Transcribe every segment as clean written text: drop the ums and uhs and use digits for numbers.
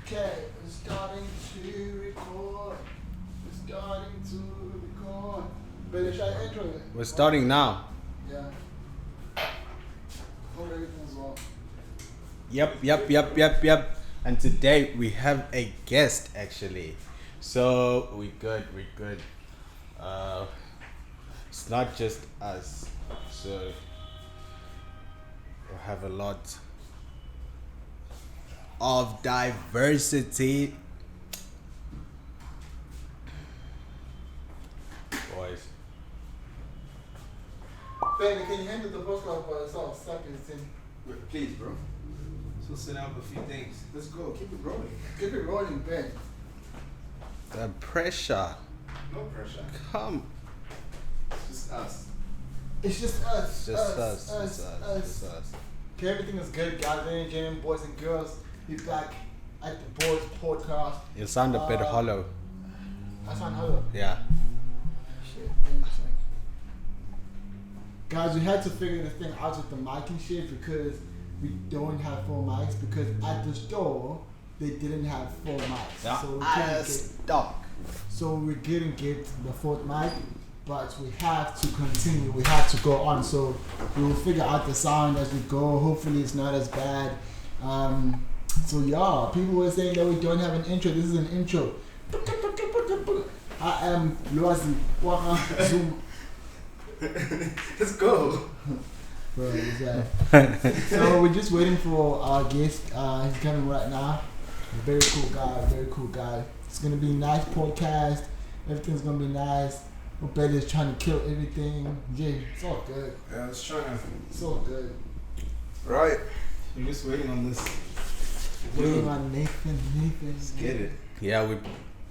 Okay, we're starting to record. But should I intro it? We're starting now. Yeah. Hope everything's well. Yep. And today we have a guest actually. So we good. It's not just us. So we have a lot of diversity. Boys. Ben, can you handle the podcast by yourself? Please, bro. So sit down with a few things. Let's go. Keep it rolling. Keep it rolling, Ben. The pressure. No pressure. Come. It's just us. It's just us. Just us. Okay, everything is good, guys. Ladies and gentlemen, boys and girls. We're back at the Boys Podcast. You sound a bit hollow. I sound hollow. Yeah. Shit. Guys, we had to figure this thing out with the mic and shit because we don't have 4 mics because at the store they didn't have 4 mics. Yeah. So we I couldn't stuck. So we didn't get the 4th mic, but we have to continue. We have to go on. So we will figure out the sound as we go. Hopefully it's not as bad. So yeah, people were saying that we don't have an intro. This is an intro. I am Loazi Waka Zoom. Let's go. Bro, is that? So we're just waiting for our guest. He's coming right now. Very cool guy. It's gonna be a nice podcast. Everything's gonna be nice. Betty's trying to kill everything. Yeah, it's all good. Yeah, let's try now. It's all good. Right. You're just waiting on this. Waiting on Nathan. Let's get it. Yeah,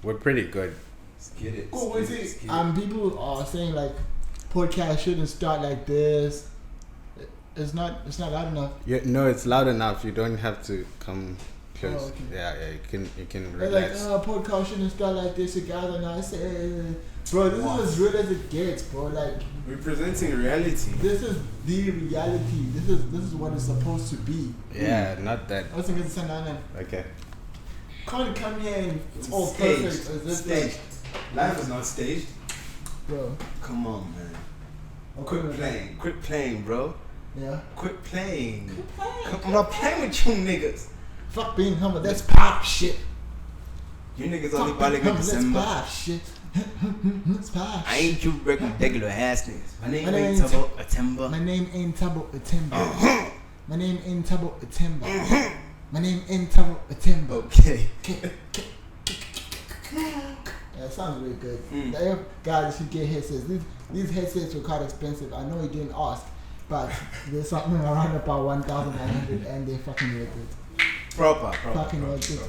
we're pretty good. Let's get it. Cool, people are saying like podcast shouldn't start like this. It's not loud enough. Yeah, no, it's loud enough. You don't have to come close. Oh, okay. Yeah, you can They're like, relax. podcast shouldn't start like this. You guys are not saying, bro, this is as real as it gets, bro. Like, we're presenting reality. this is the reality. This is what it's supposed to be. Yeah, not that. I was thinking it's an Okay. can't come here and it's all Staged. perfect. As if, Staged. Life is not staged. bro. Come on, man. Okay, Quit playing, bro. Yeah. Quit playing. I'm not playing with you niggas. Fuck being humble. That's pop shit. You niggas only Fuck balik being in humble. That's December. pop shit. That's pop I shit. ain't you regular ass niggas. My name My name ain't ain't Tabo Atemba. My name ain't Tabo Atemba. My name ain't Tabo Atemba. My name ain't Tabo Atemba. Okay. Yeah, it sounds really good. Guys, you should get headsets. These headsets were quite expensive. I know you didn't ask, but there's something around about 1,900 and they're fucking worth it. Proper. Fucking worth it.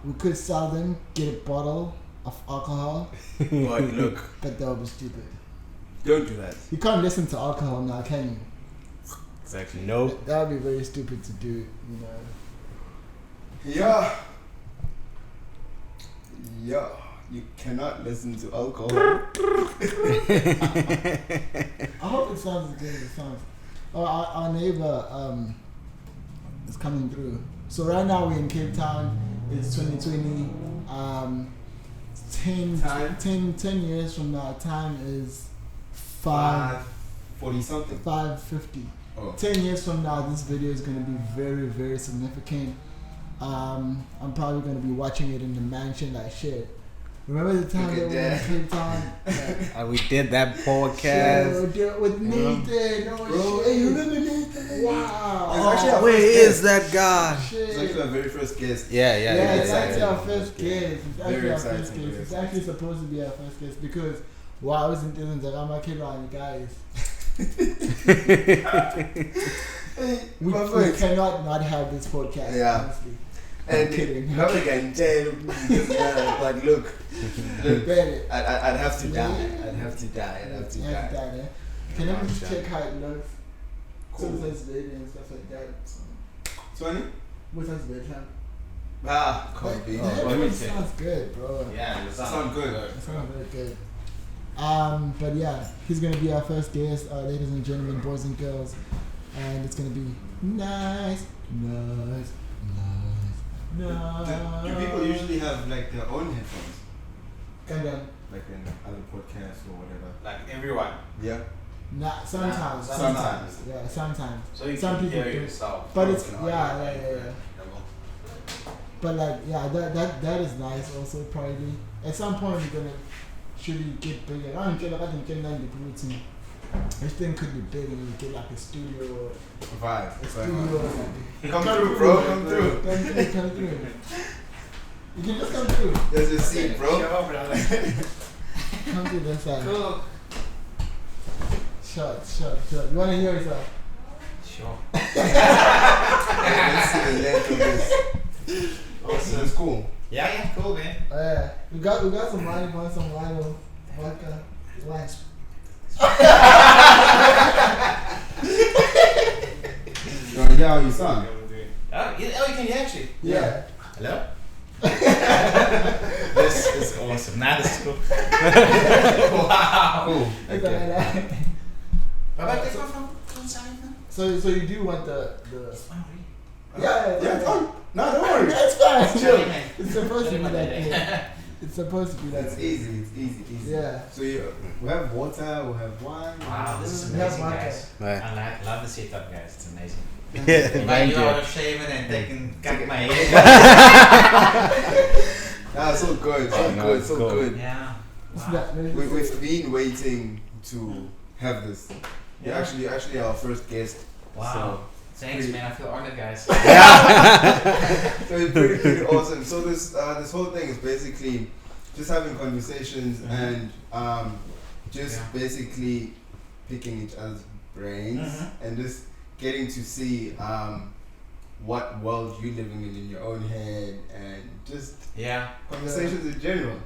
We could sell them, get a bottle of alcohol, But look, but that would be stupid. don't do that. You can't listen to alcohol now, can you? Exactly. Nope. That would be very stupid to do, you know. Yeah, you cannot listen to alcohol. I hope it sounds as good as it sounds. Oh, our neighbor is coming through. So right now we're in Cape Town. It's 2020. 10 years from now, time is 5:40 something. 5:50. Oh. 10 years from now, this video is going to be very, very significant. I'm probably going to be watching it in the mansion like shit. Remember the time that we were in Cape Town? And we did that podcast. Shit, with Nathan. Bro, Shit. hey, you remember Nathan? Wow. It's actually our Where first is guest. that guy? Shit. It's actually our very first guest. Yeah. It's actually our first guest. It's actually Very our first exciting, guest. very It's actually supposed to be our first guest because I was in Dylan's like, I'm a kid on guys. We cannot not have this podcast, Yeah. honestly. And I'm kidding. another guy in jail. Like, look, Bet I'd have to Yeah. die. I'd have to die. it. Can I just check how it looks? Cool. Some size bed and stuff like that. So, 20? what size bed have? Can't be. let me That check. sounds good, bro. Yeah, it Sound good. That sounds very good. But yeah, he's gonna be our first guest, ladies and gentlemen, boys and girls, and it's gonna be nice. have like their own headphones, And then, like in other podcasts or whatever. Like everyone. Yeah. sometimes. Sometimes. Yeah, sometimes. So you Some can people hear do. yourself. But it's, Okay. yeah. But like, yeah, that is nice also probably. At some point you're gonna surely get bigger. I think this thing could be big and you get like a studio. Vibe. A studio. Come through, bro. Come through. Come through. You can just come through. There's your seat, bro. Come through this side. Cool. Shut. You wanna hear yourself? Sure. Let's see the length of this. Awesome. It's cool. Yeah, cool, man. Yeah. We got some wine, want some wine or vodka. Wine. You wanna hear how you sound? Oh, you can hear actually. Yeah. Hello? This is awesome. Now this is cool. Wow. Cool. It's alright. What about this one from inside? So you do want the It's fine, yeah. Yeah, it's on. No, don't worry. It's fine. Sorry, Chill. man. It's supposed to be that thing. It's supposed to be that It's thing. easy. It's easy. Yeah. So we have water. We have wine. Wow, this is We have amazing, vodka. guys. Right. I love the setup, guys. It's amazing. Yeah, If I thank knew you. I was shaving and taking cut my hair. That's so good. So Oh, no, good. it's So cool. good. Yeah. It's Wow. that. We've been waiting to have this. You're Yeah. actually our first guest. Wow. Thanks, man. I feel honored, guys. So it's pretty awesome. So this whole thing is basically just having conversations and just basically picking each other's brains and just getting to see what world you're living in your own head and just Yeah. conversations in general.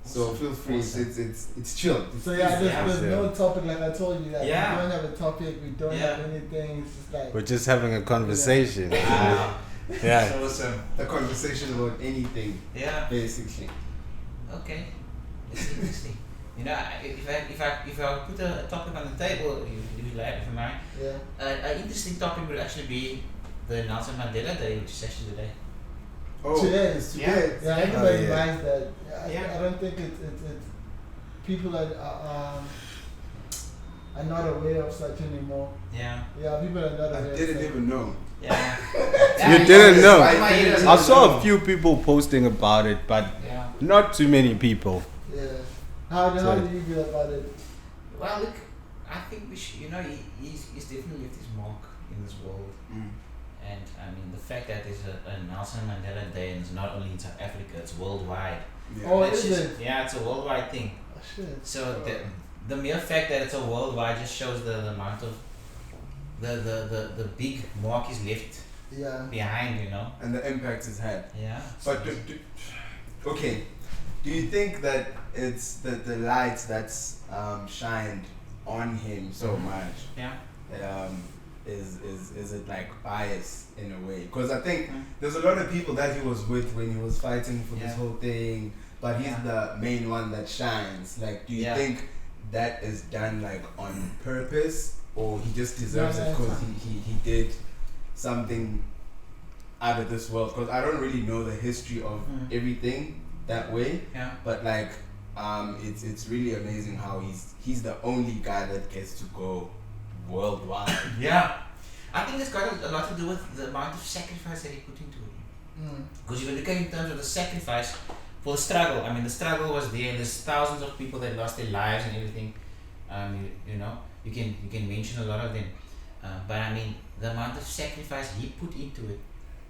So feel free. Awesome. It's chill. So yeah, there's Yeah. no topic like I told you that Yeah. we don't have a topic, we don't Yeah. have anything. It's just like We're just having a conversation. Wow. Yeah. That's awesome. A conversation about anything, Yeah. basically. Okay. It's interesting. You know, if I put a topic on the table, you like it for mine. yeah. An interesting topic would actually be the Nelson Mandela Day, which is actually today. Oh, Today. it's Yeah. today. Yeah, everybody yeah. likes that. Yeah. I don't think it's people are not aware of such anymore. Yeah. Yeah, people are not I aware. didn't of such. even know. Yeah. You didn't know. I I saw a few people posting about it, but Yeah. not too many people. Yeah. How So- do you feel about it? Well, look, I think we should, he's definitely left his mark in this world. And I mean, the fact that there's a Nelson Mandela Day and it's not only in South Africa, it's worldwide. Yeah. Oh, It's is just- it? Yeah, it's a worldwide thing. Oh, shit. So the mere fact that it's a worldwide just shows the amount of the big mark he's left Yeah. behind, And the impact it's had. Yeah. But okay, do you think that it's the light that's shined on him so much? Yeah. Is it like bias in a way? Because I think there's a lot of people that he was with when he was fighting for this Yeah. whole thing, but he's Yeah. the main one that shines. Like, do you Yeah. think that is done like on purpose, or he just deserves No, it it's because not. he did something out of this world? Because I don't really know the history of everything that way, Yeah. but like it's really amazing how he's the only guy that gets to go worldwide. Yeah. I think it's got a lot to do with the amount of sacrifice that he put into it. Because if you look at it in terms of the sacrifice for the struggle, I mean, the struggle was there. There's thousands of people that lost their lives and everything. You can mention a lot of them, but I mean, the amount of sacrifice he put into it.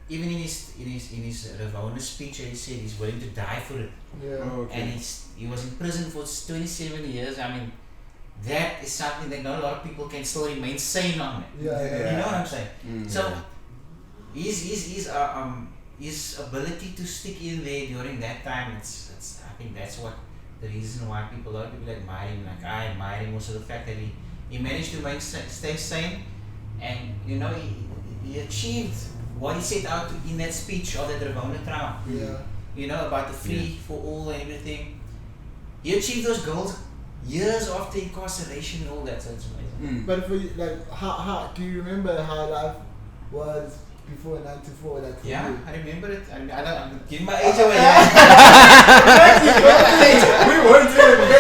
Even in his Ravona speech, he said he's willing to die for it, Yeah. Oh, okay. and he was in prison for 27 years. I mean, that is something that not a lot of people can still remain sane on. Yeah. You know what I'm saying? Mm. So his ability to stick in there during that time, it's I think that's what the reason why a lot of people admire him. Like I admire him also the fact that he managed to stay sane, and he achieved what he set out to in that speech of the Ravona trial. Yeah. About the free for all and everything. He achieved those goals years after incarceration and all that, so it's amazing. Mm. But for you, like, how do you remember how life was before 94 that Yeah, you. I remember it. I'm giving my age away. Yeah. We weren't doing it.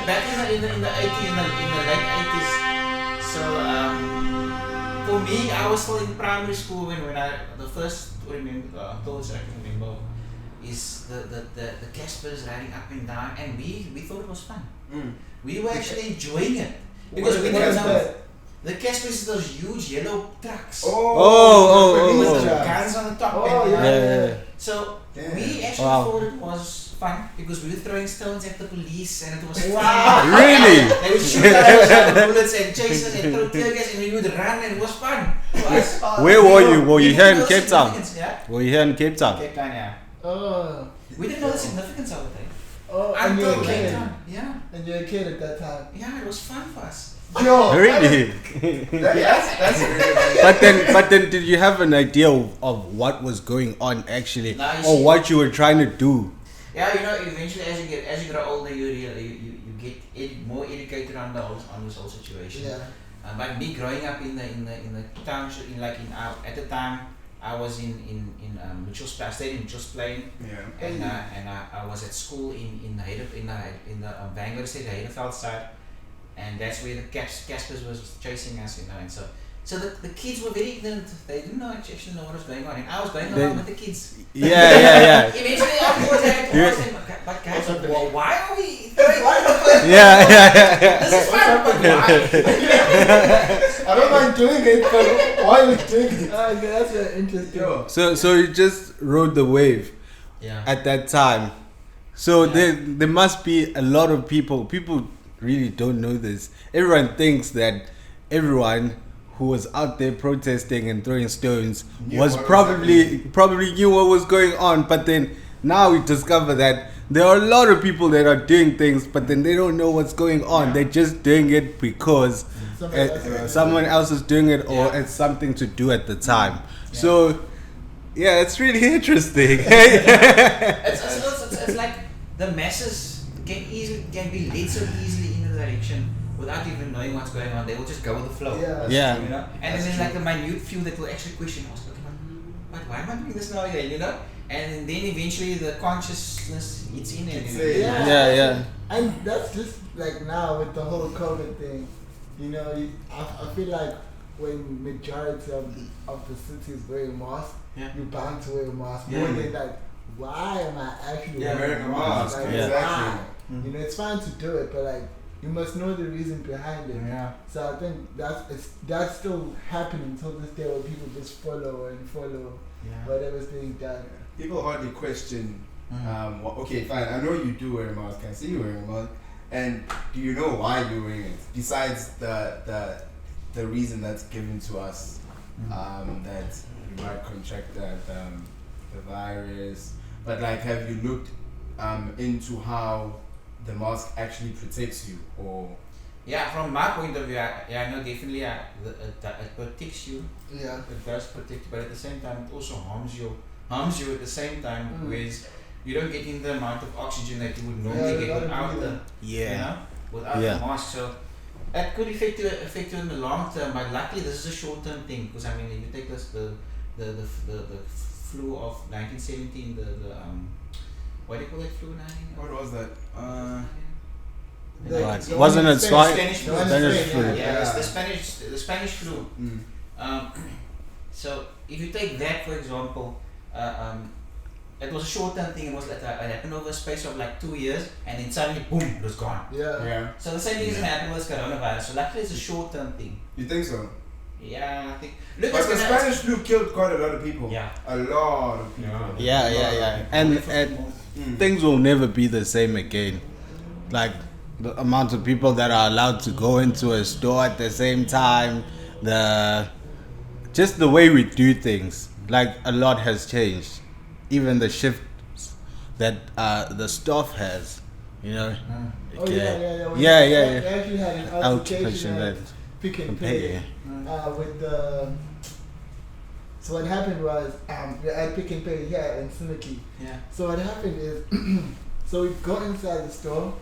Back in the 80s, in the late 80s. So for me, I was still in primary school when the first thoughts I can remember is the Caspers riding up and down, and we thought it was fun. We were actually enjoying it because we didn't know. The Caspers is those huge yellow trucks. With guns on the top. So we actually thought it was fun because we were throwing stones at the police and it was fun. Really? They would shoot at us with bullets and chase us and throw tear gas and we would run and it was fun for us. Where were you? Were you here in know Cape Town? Yeah? Were you here in Cape Town? Cape Town, yeah. We didn't know the significance of it. And you're a Until Cape kid. Town. Yeah. And you're a kid at that time. Yeah, it was fun for us. Yo, Really? That's really But then, did you have an idea of what was going on actually, Nah, you or see- what you were trying to do? Yeah, you know, eventually as you grow older, you get more educated on this whole situation. yeah. But me growing up in the township, at the time, I was in Mitchell's Plain. I stayed in Mitchell's Plain, and I was at school in the Vanguard State, the Heidelveld side, and that's where the Caspers was chasing us, you know, and so the kids were very ignorant. They didn't actually know what was going on, and I was going along with the kids. Yeah. Eventually, afterwards, I had to ask them, but guys, why are we throwing on the first? Yeah. This is fun, but why? I don't mind doing it, but why are we doing it? That's very interesting. So you just rode the wave Yeah. at that time. So there must be a lot of people. People really don't know this. Everyone thinks that everyone who was out there protesting and throwing stones was probably knew what was going on. But then now we discover that there are a lot of people that are doing things, but then they don't know what's going on. They're just doing it because someone else is doing it, or it's something to do at the time. So yeah, it's really interesting. It's like the masses can be led so easily in a direction without even knowing what's going on. They will just go with the flow. Yeah. You know? And then there's like the minute few that will actually question us, but why am I doing this now again, you know? And then eventually the consciousness hits in and Yeah. And that's just like now with the whole COVID thing, you know, I feel like when majority of the city is wearing masks, you're bound to wear a mask more than like, why am I actually wearing a mask? Like, why? You know, it's fine to do it, but like, you must know the reason behind it. Yeah. So I think that's still happening until this day where people just follow whatever's being done. People hardly question. Okay, fine. I know you do wear a mask. I see you wearing a mask. And do you know why you're wearing it? Besides the reason that's given to us, that you might contract the virus. But like, have you looked into how the mask actually protects you, or? Yeah, from my point of view, I know definitely it protects you. Yeah. It does protect you, but at the same time, it also harms you at the same time, whereas you don't get in the amount of oxygen that you would normally get without the without the mask. So that could affect you in the long term. But luckily, this is a short term thing, because I mean, if you take this the flu of 1917, what do you call that flu now? What was that? Wasn't it Spanish flu? Spanish flu. Yeah, it's the Spanish flu. So if you take that for example, it was a short-term thing. It was like it happened over a space of like 2 years, and then suddenly boom, it was gone. Yeah. So the same thing is gonna happen with coronavirus. So luckily, it's a short-term thing. You think so? Yeah, I think. Look, But the Spanish flu killed quite a lot of people. Yeah. A lot of people. Yeah. And things will never be the same again. Like the amount of people that are allowed to go into a store at the same time, just the way we do things, like a lot has changed. Even the shifts that the staff has, you know. Yeah. Yeah. They actually had an altercation that at Pick and Pay with the. So what happened was at Pick and Pay here in Simiki. Yeah. So what happened is, so we got inside the store.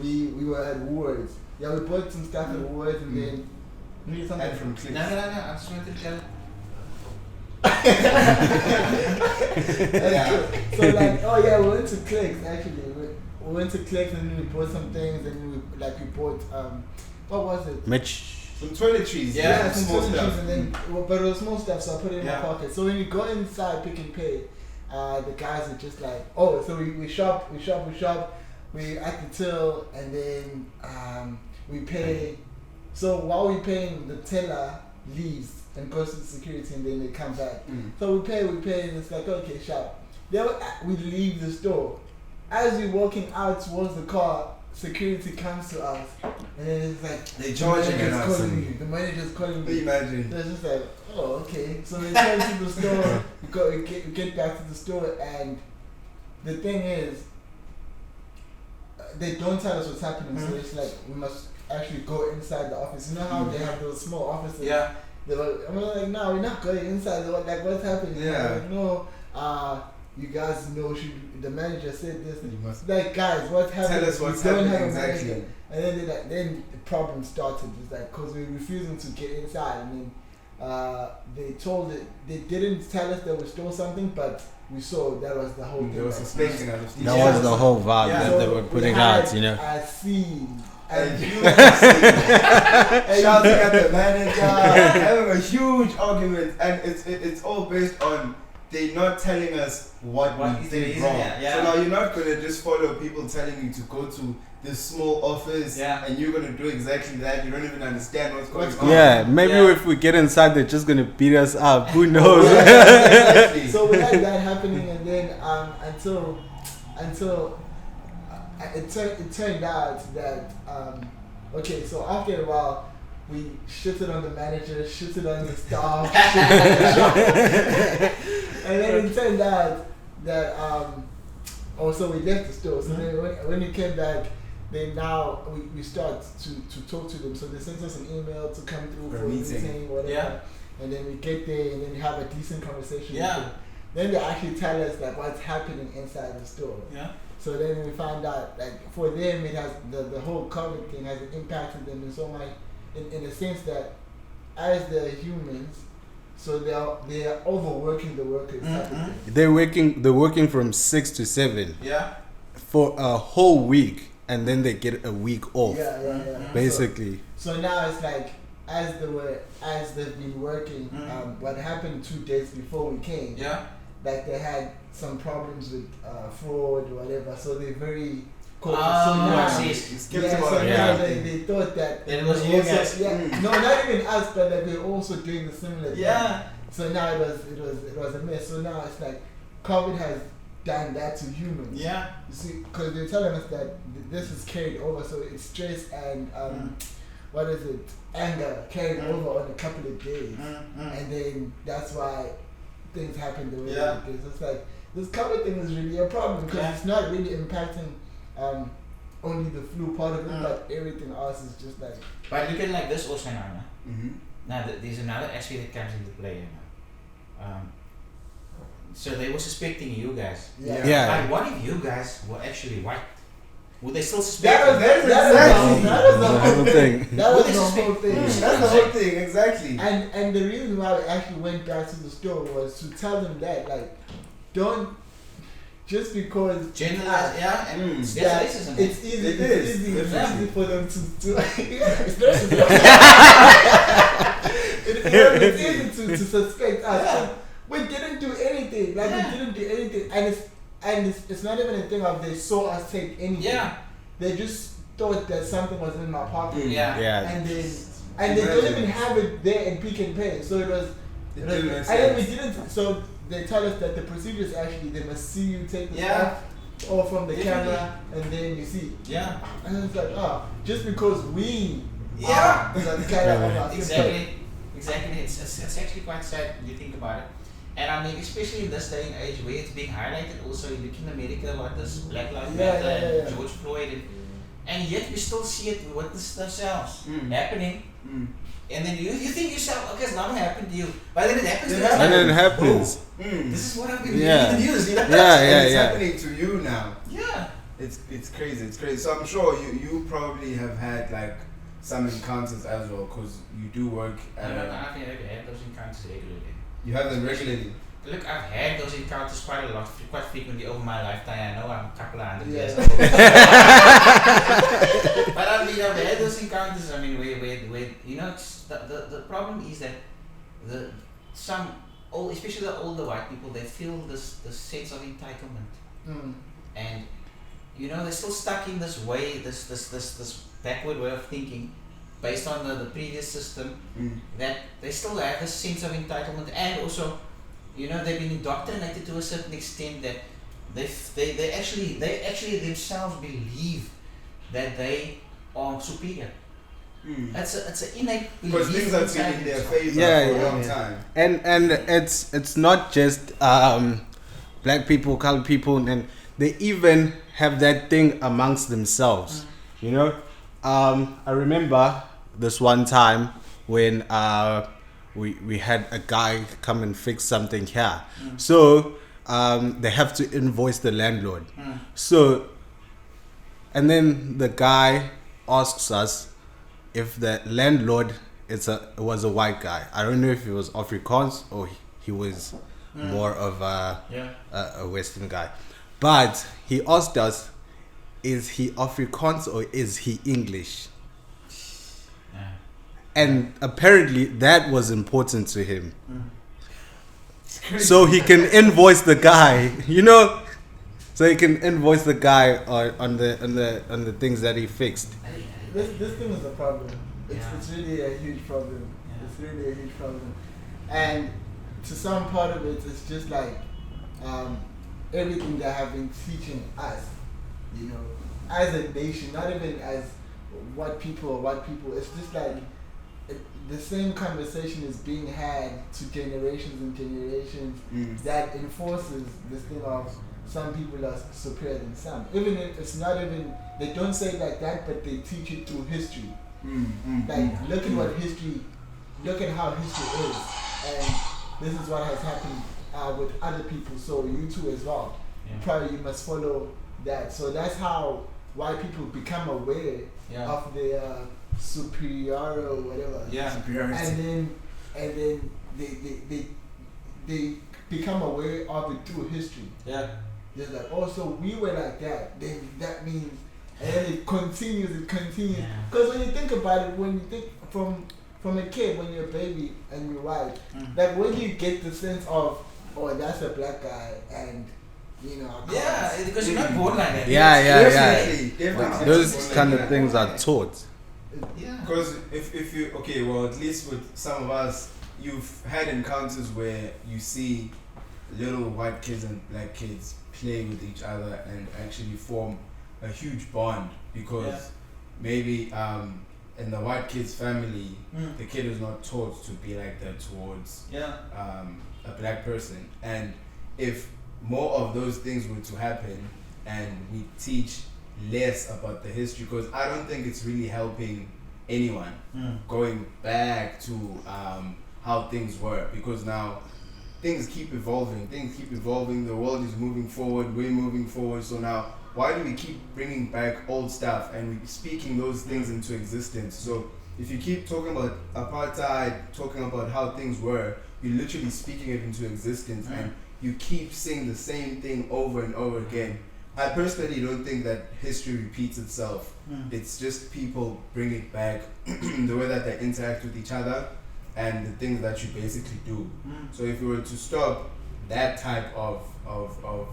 We were at Woolworths. Yeah, we bought some stuff at Woolworths, and then You need something And from clicks. No, I just wanted to tell. Yeah. So like, oh yeah, we went to Clicks actually. We went to Clicks and then we bought some things and we bought what was it? Mitch. Some toiletries. Yeah, some small toiletries stuff. and then but it was small stuff, so I put it in Yeah. my pocket. So when you go inside Pick and Pay, the guys are just like, oh, so we shop, we at the till and then we pay. So while we paying, the teller leaves and goes to the security and then they come back. So we pay and it's like, okay, shop. Then we leave the store. As we're walking out towards the car, security comes to us and then it's like, They charging the us. the manager's calling Can you you. imagine? So it's just like, oh, okay. So we turn to the store, we get back to the store, and the thing is, they don't tell us what's happening. So it's like, we must actually go inside the office. You know how they have those small offices? Yeah. They were, I'm like, no, we're not going inside. They were like, what's happening? Yeah. I'm like, no, you guys know, the manager said this. You must Like, guys, what's happening? tell us what's We don't happening have a manager. exactly. And then then the problem started. It's like, because we were refusing to get inside. And then they told it, they didn't tell us that we stole something, but we saw that was the whole thing. They were like, suspecting us of That stealing. was the whole vibe Yeah. that they so were we putting had out, you know. a scene. And And you shouting at the manager, having a huge argument, and it's all based on they not telling us what What we is the did reason, wrong. yeah. So now you're not gonna just follow people telling you to go to this small office, Yeah. and you're gonna do exactly that. You don't even understand what's going on. Yeah, maybe Yeah. if we get inside, they're just gonna beat us up. Who knows? Exactly. so we had that happening, and then until it turned out that okay, so after a while we shitted on the manager, shitted on the staff, and then it turned out that also we left the store. So then when we came back, then now we start to talk to them. So they sent us an email to come through For for a a meeting. meeting, whatever. Yeah. And then we get there and then we have a decent conversation. Yeah. With them. Then they actually tell us like what's happening inside the store. Yeah. So then we find out like for them it has the whole COVID thing has impacted them in so much in the sense that as they're humans, so they are overworking the workers. Type of thing. They're working from 6 to 7 Yeah. for a whole week, and then they get a week off. Yeah. Basically. So now it's like as they've been working, what happened 2 days before we came, Yeah. like they had some problems with fraud or whatever, so they're very cautious. Oh, so now, I see. It's kept yeah, about so it. now Yeah. they thought that It was we you also, guys. yeah, no, not even us, but like we're also doing the similar thing. Yeah. So now it was a mess. So now it's like COVID has done that to humans. Yeah. You see, because they're telling us that this is carried over, so it's stress and what is it? Anger carried over on a couple of days, and then that's why things happen the way Yeah. it is. It's like this COVID thing is really a problem because Yeah. it's not really impacting only the flu part of it, but everything else is just like. But look at it like this also now. No? Mm-hmm. Now there's another aspect that comes into play. You know? So they were suspecting you guys. Yeah. Yeah. Like, what if you guys were actually white? Would they still suspect? That was you? that was the The whole whole thing. thing. That was Would the they whole suspect- thing. That's the whole thing, exactly. And the reason why we actually went back to the store was to tell them that like don't just because Generalize, yeah, and Mm. there's that racism. it's easy It it's is. easy it's Yeah. easy for them to it's racism. It's easy to suspect us. Yeah. We didn't do anything. Like Yeah. we didn't do anything. And it's not even a thing of they saw us take anything. Yeah. They just thought that something was in my pocket. Yeah. Yeah. And they don't even have it there in Pick and Pay. So it was It and didn't make then we sense. didn't. So they tell us that the procedure is actually they must see you take the Yeah. stuff or from the Definitely. camera and then you see. Yeah. And it's like, just because we Yeah. are the color of our skin. Exactly. Exactly. It's actually quite sad when you think about it. And I mean, especially in this day and age where it's being highlighted also, you look in America about this Black Lives Yeah, Matter yeah, and yeah. George Floyd, and yet we still see it, we witness it ourselves happening. And then you think yourself, okay, it's not gonna happen to you, but then it happens to us. And then it like, happens. "Whoa, this is what I've been Yeah. reading in the news, you know? Yeah, And it's yeah. happening to you now. Yeah. It's crazy. It's crazy. So I'm sure you probably have had like some encounters as well, because you do work at I've had those encounters regularly. You have them regularly? Look, I've had those encounters quite a lot, quite frequently over my lifetime. I know I'm a couple of hundred years old. But I mean, I've had those encounters, I mean, where you know, it's the problem is that especially the older white people, they feel this sense of entitlement. And, you know, they're still stuck in this way, this backward way of thinking, based on the previous system, that they still have this sense of entitlement, and also, you know, they've been indoctrinated to a certain extent that they actually themselves believe that they are superior. It's an innate belief. Because things have been in their favor for a long time. And it's not just black people, colored people, and they even have that thing amongst themselves. You know, I remember this one time when we had a guy come and fix something here. So they have to invoice the landlord. So, and then the guy asks us if the landlord was a white guy. I don't know if he was Afrikaans or he was more of a Western guy. But he asked us, is he Afrikaans or is he English? And apparently that was important to him. So he can invoice the guy, you know? So he can invoice the guy on the things that he fixed. This thing is a problem. It's really a huge problem. It's really a huge problem. And to some part of it, it's just like everything that have been teaching us, you know, as a nation, not even as white people, it's just like the same conversation is being had to generations and generations that enforces this thing of some people are superior than some. Even if it's not even, they don't say it like that, but they teach it through history. Like, look at how history is, and this is what has happened with other people, so you too as well. Probably you must follow that. So that's how white people become aware of their superior or whatever. Superiority. And then they become aware of it through history. Just like, oh, so we were like that, then that means, and then it continues. Because when you think about it, when you think from a kid, when you're a baby and you're white, like when you get the sense of, oh, that's a black guy, and you know, because you're not born like that. Definitely. Those kind of things are taught. Because if you, okay, well, at least with some of us, you've had encounters where you see little white kids and black kids play with each other and actually form a huge bond, because maybe in the white kid's family, the kid is not taught to be like that towards a black person. And if more of those things were to happen and we teach less about the history, because I don't think it's really helping anyone going back to how things were, because now things keep evolving, the world is moving forward, we're moving forward. So now why do we keep bringing back old stuff and we speaking those things into existence? So if you keep talking about apartheid, talking about how things were, you're literally speaking it into existence, and you keep saying the same thing over and over again. I personally don't think that history repeats itself. It's just people bring it back, the way that they interact with each other and the things that you basically do. So if we were to stop that type of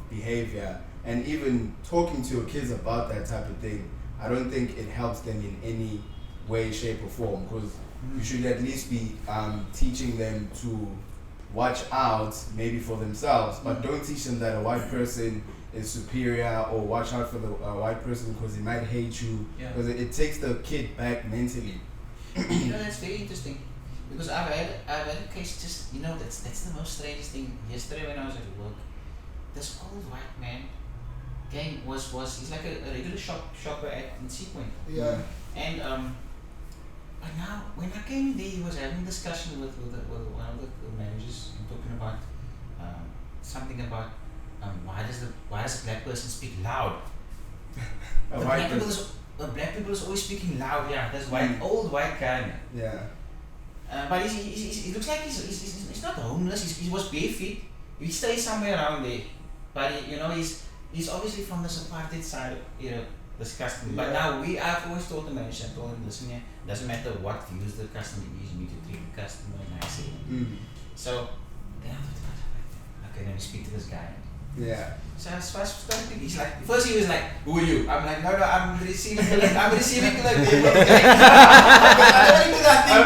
behavior and even talking to your kids about that type of thing, I don't think it helps them in any way, shape or form, because you should at least be teaching them to watch out maybe for themselves, but don't teach them that a white person is superior, or watch out for the white person because he might hate you, because it takes the kid back mentally. You know, that's very interesting, because I've had a case, just, you know, that's the most strangest thing. Yesterday when I was at work, this old white man he's like a regular shopper in Seapoint. And but now when I came in there, he was having a discussion with one of the managers, and talking about something about why does a black person speak loud? A white person. black people is always speaking loud. Yeah, that's old white guy. Man. Yeah. But he looks like he's not homeless. He was bare feet. He stays somewhere around there. But he's obviously from this apartheid side, this customer. But now I've always told him, listen here, doesn't matter what views the customer is, you need to treat the customer nicely. So then I thought, okay, let me speak to this guy. Yeah. So I started, he's like, first he was like, who are you? I'm like, no, I'm receiving like I'm going to that thing.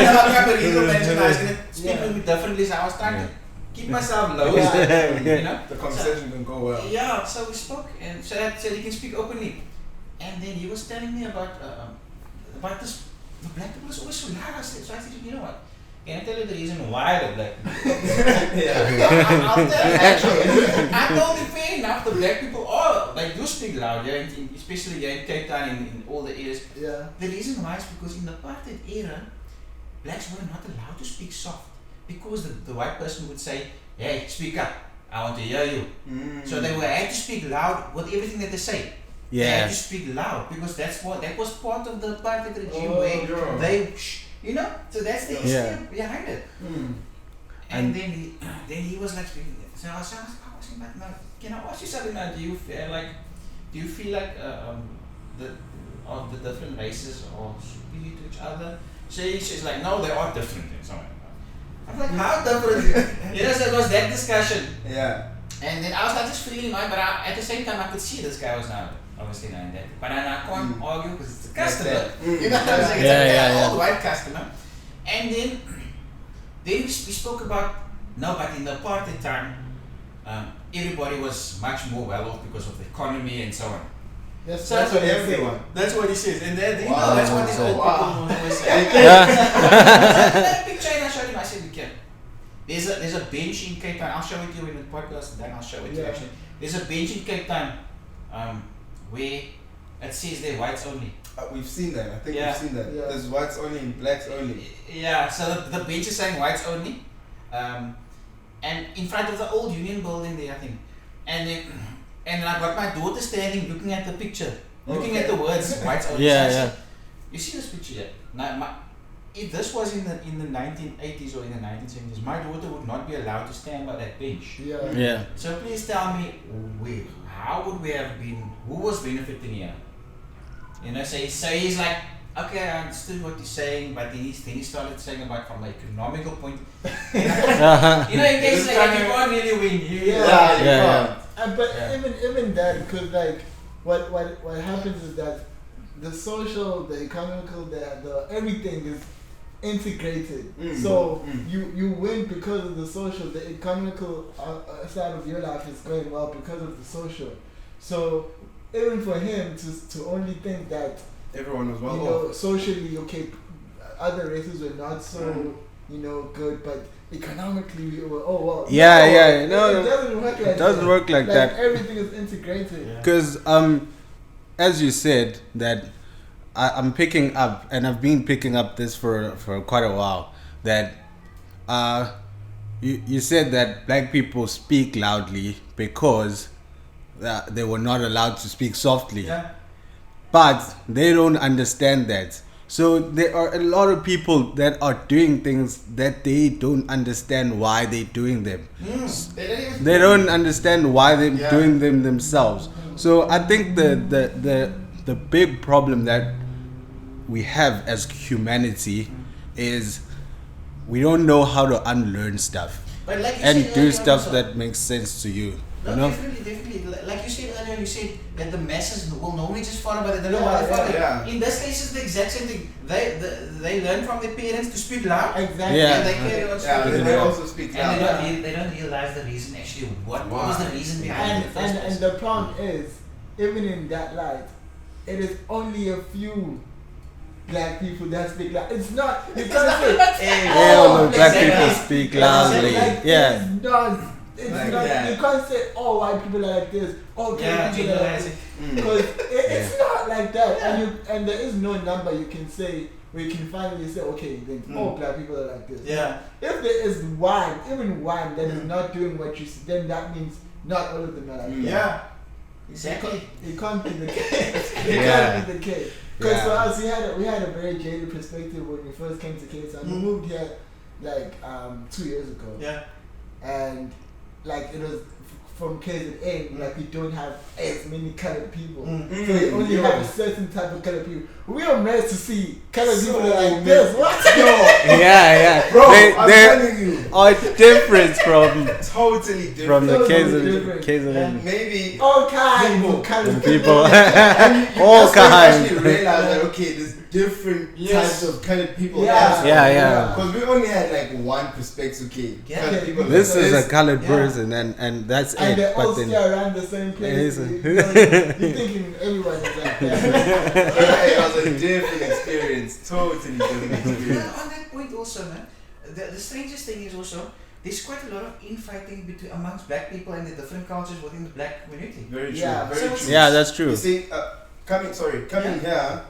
I'm a real mention. I was going to speak with me differently, so I was trying to keep myself low. The conversation can go well. Yeah, so we spoke, and so that said he can speak openly. And then he was telling me about this, the black people is always so loud. So I said, you know what? Can I tell you the reason why the black people? I'll tell you actually. I told him fair enough, the black people do speak loud, especially in Cape Town in all the areas. Yeah. The reason why is because in the apartheid era, blacks were not allowed to speak soft. Because the white person would say, hey, speak up, I want to hear you. So they had to speak loud with everything that they say. Yeah. They had to speak loud because that was part of the apartheid regime where they so that's the history behind it. And then he was like speaking. So I was asking, but now, can I ask you something now? Do you feel like the different races are superior to each other? She's like, no, they are different in some way. I'm like, how different? So it was that discussion. Yeah. And then I was like just feeling but at the same time I could see this guy was now obviously not in that. But I can't argue because it's a customer. You know what I'm saying? It's an old white customer. And then we spoke about but in the apartheid time, everybody was much more well off because of the economy and so on. Yes, so that's what everyone. That's what he says, and then that's what these old people always say. That picture, and I showed him. I said, "Okay, there's a bench in Cape Town. I'll show it to you in the podcast, and then I'll show it to you. Actually, there's a bench in Cape Town, where it says they're whites only. We've seen that. I think we've seen that. Yeah. There's whites only and blacks only. Yeah. So the bench is saying whites only, and in front of the old Union building there, I think, and then. And I got my daughter standing looking at the picture, looking at the words whites only. You see this picture here? Now, if this was in the 1980s or in the 1970s, my daughter would not be allowed to stand by that bench. So please tell me, how would we have been? Who was benefiting here? So he's like, okay, I understood what you're saying, but then he started saying about from an economical point. In case like you can't really win. But even that, because like what happens is that the social, the economical, the everything is integrated. So you win because of the social. The economical side of your life is going well because of the social. So even for him to only think that everyone was well off. Socially, okay, other races were not so good, but economically we were it doesn't work like doesn't work like that. Everything is integrated because as you said that I'm picking up, and I've been picking up this for quite a while, that you said that black people speak loudly because they were not allowed to speak softly, but they don't understand that. So there are a lot of people that are doing things that they don't understand why they're doing them. They don't understand why they're doing them themselves. So I think the big problem that we have as humanity is we don't know how to unlearn stuff and do stuff that makes sense to you. Definitely. Like you said earlier, you said that the masses will normally just follow, but they don't know why they follow. In this case, it's the exact same thing. They learn from their parents to speak loud. Exactly. And they carry on speaking they also speak loud. And they don't realize the reason actually. What was the reason behind it? And the problem is, even in that light, it is only a few black people that speak loud. It's not. You can't say black people speak loudly. It's not. It's not. You can't say white people are like this. People are like this. Because it's not like that. And there is no number you can say where you can finally say, okay, then all black people are like this. If there is one that is not doing what you say, then that means not all of them are like that. Exactly. It can't be the case. It Yeah. can't be the case. Because for Yeah. us, we had a very jaded perspective when we first came to Cape Town. We moved here like 2 years ago, Yeah. and like it was from KZN, like we don't have as many colored people. So we only have a certain type of colored people. We are meant to see colored people like this. What? Yeah. Bro, I'm they telling you. are different from Totally different. from the Totally KZN Maybe All kinds of colored people. and you All that's when you kinds. actually realize that okay, there's different types of colored people. Yeah. Yeah. Because we only had like one perspective. Okay, Yeah. colored people. This like is a colored Yeah. person, and that's and it. they all But stay then, around the same place. Yes. You're thinking everyone is like that. It was a different experience. Totally different experience. On that point also, man, the strangest thing is also there's quite a lot of infighting between amongst black people and the different cultures within the black community. Very true. Yeah. Very So true. yeah, that's true. You see, coming here,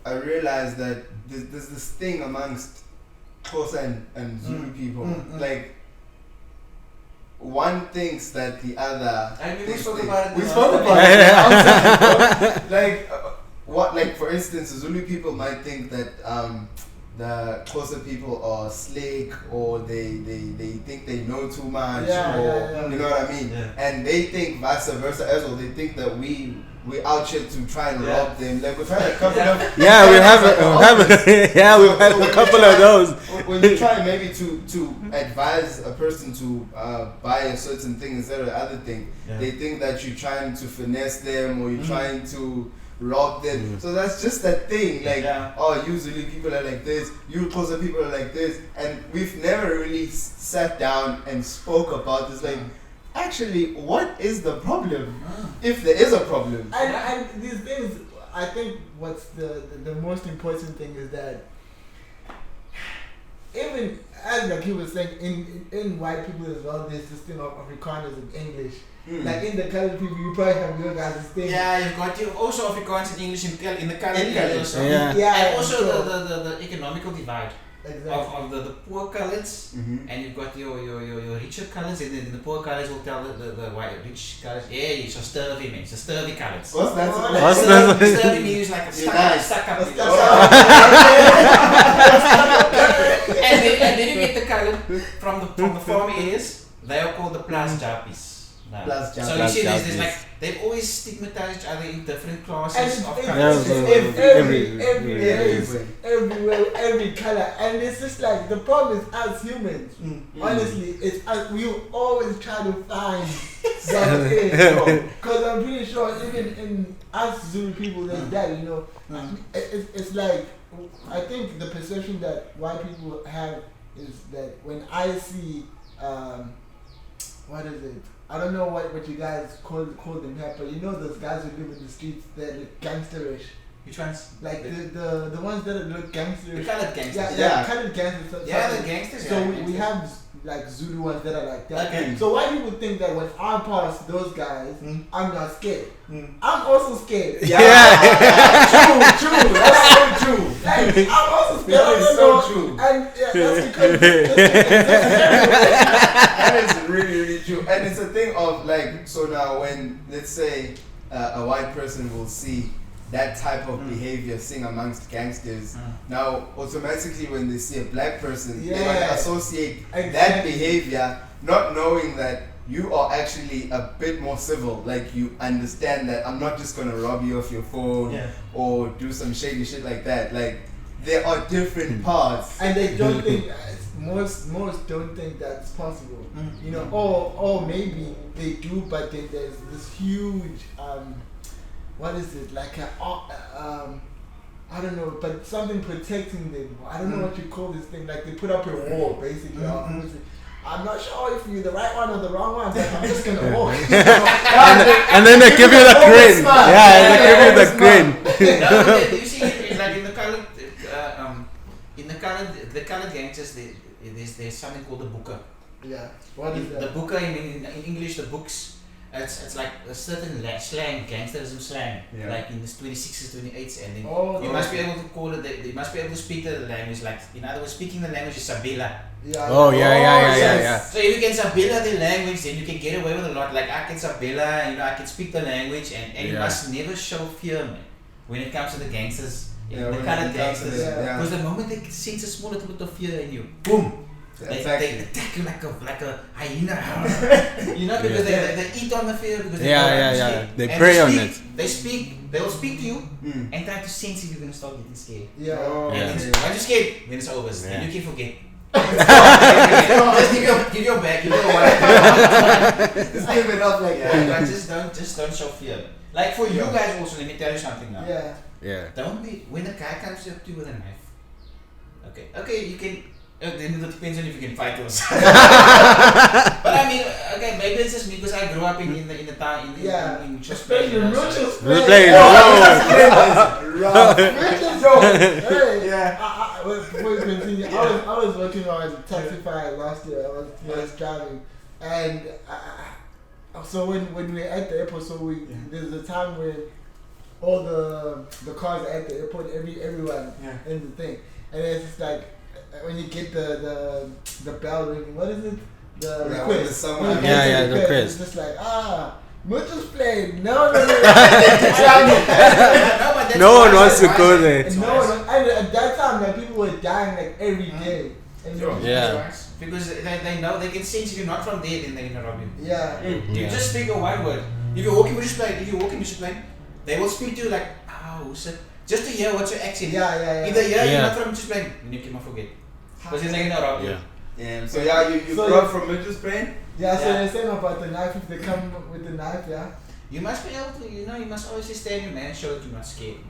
I realized that there's this thing amongst Xhosa and Zulu people. Like, one thinks that the other. And we thinks spoke they- about it. We the spoke last about time. it. I'm saying, like, what? Like, for instance, Zulu people might think that the Xhosa people are slick, or they think they know too much, or you know what I mean. Yeah. And they think vice versa as well. They think that we out here to try and Yeah. rob them. Like we're trying to cover them. Yeah, we have we've had So a couple of those. When you try maybe to advise a person to buy a certain thing instead of the other thing, they think that you're trying to finesse them or you're trying to rob them. So that's just that thing. Like, oh, usually people are like this, you Xhosa people are like this, and we've never really sat down and spoke about this. Like, actually, what is the problem? If there is a problem. And these things, I think what's the most important thing is that even as like he was saying, in white people as well, there's this thing of Afrikaners and English. Like in the colored people, you probably have your guys' thing. Yeah, you've got you also Afrikaans and English in the colored In area colored. also. Yeah. And also the economical divide Exactly. of the poor coloreds, and you've got your richer coloreds, and then the poor coloreds will tell the white rich coloreds, hey, so sturvy man, so sturvy coloreds. What's that? What's that? Sturvy means like a stuck up. And then you get the color from the farm areas. They are called the plus jappies. Plus So jappies. you see, there's Jappies. like they've always stigmatized each other in different And classes it's of it's colors. everywhere, every color, and it's just like the problem is us humans. Honestly, it's us. We always try to find that thing, because I'm pretty sure even in us Zulu people, there's that. You know, it's like I think the perception that white people have is that when I see what is it? I don't know what you guys call them here, but you know those guys who live in the streets that look gangsterish. Which ones? Like the ones that look The gangsterish. colored gangsters. Yeah, colored gangsters. Yeah, the gangsters. So yeah, we have like Zulu ones that are like that. Okay. So why people think that when I pass those guys, I'm not scared. Mm. I'm also scared. True. That's so true. Like, I'm also scared. That is I don't so know. true. And that's because That is really, really true. And it's a thing of like, so now when, let's say, a white person will see that type of behavior sing amongst gangsters, now automatically when they see a black person, they might associate that behavior, not knowing that you are actually a bit more civil. Like, you understand that I'm not just gonna rob you off your phone or do some shady shit like that. Like, there are different parts. and they don't think most don't think that's possible. You know, or maybe they do, but then there's this huge what is it, like a I don't know, but something protecting them. I don't know what you call this thing. Like they put up a wall, basically. I'm not sure if you're the right one or the wrong one, but I'm just gonna walk. And then they give you the grin. Yeah, they give you the grin. No, you see, like in the colored gangsters, there's something called the booker. Yeah. What is The that? booker in English, the books. it's like a certain slang, gangsterism slang, Yeah. like in the 26s, 28s, and then you Oh, must be able to call it. You must be able to speak the language. Like in other words, speaking the language is Sabila. Yeah. Oh, yeah. yes. So if you can Sabila the language, then you can get away with a lot. Like I can Sabila, I can speak the language, and you Yeah. must never show fear, man, when it comes to the gangsters, Yeah, the when colored it comes to gangsters. this, yeah. Because the moment they sense a small little bit of fear in you, boom. They attack you like a hyena, you know, because they eat on the fear because they don't understand. They And prey on it. They will speak to you and try to sense if you're gonna start getting scared. Yeah. Oh, And yeah. then once you're scared, then it's over. Then you can forget. Just give your back, give your wife. Just give it up like Yeah, that. but just don't show fear. Like for you guys also, let me tell you something now. Yeah. Yeah. Don't be when a guy comes up to you with a knife. Okay, you can. Then it depends on if you can fight or something. But I mean, okay, maybe it's just me because I grew up in the town in Especially you know, Mitchell's We're playing. playing. Mitchell's yo. Hey. Yeah. Before you continue, I was working as a taxifier last year. I was driving, and so when we were at the airport, there's a time when all the cars are at the airport, everyone in the thing, and it's just like when you get the bell ringing, what is it? The request. When When you get the request. It's just like Mitchell's playing. No. No, but that's No one why- wants to why- go there. And no one, and at that time, like people were dying like every day. And Yeah. Because they know they can sense if you're not from there, then they're gonna rob you. Yeah. You just speak a one word. If you're walking with this plane, they will speak to you like, oh, just to hear what's your accent. Yeah. Either you're Yeah. not from this plane, then you cannot forget. Because then they're gonna rob you. Yeah. So yeah, you So grew up from Mitchell's Brain? Yeah, so Yeah. they're saying about the knife, if they come with the knife, yeah. You must be able to, you must always just stand your man and show that you're not scared.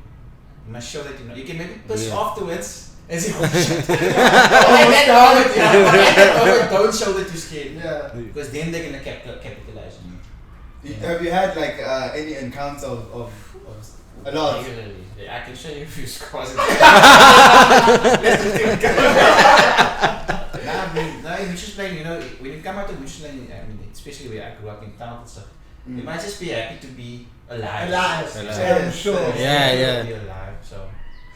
You must show that you know. You can maybe push afterwards and say, oh shit. At that moment, don't show that you're scared. Yeah. Because then they're gonna capitalize on you. Have you had like any encounters of a lot? Regularly. Yeah, I can show you a few scars. No, Michelin, when you come out of Michelin, I mean, especially where I grew up in town and stuff, you might just be happy to be alive. Yeah, I'm sure. Yeah. Be alive. So,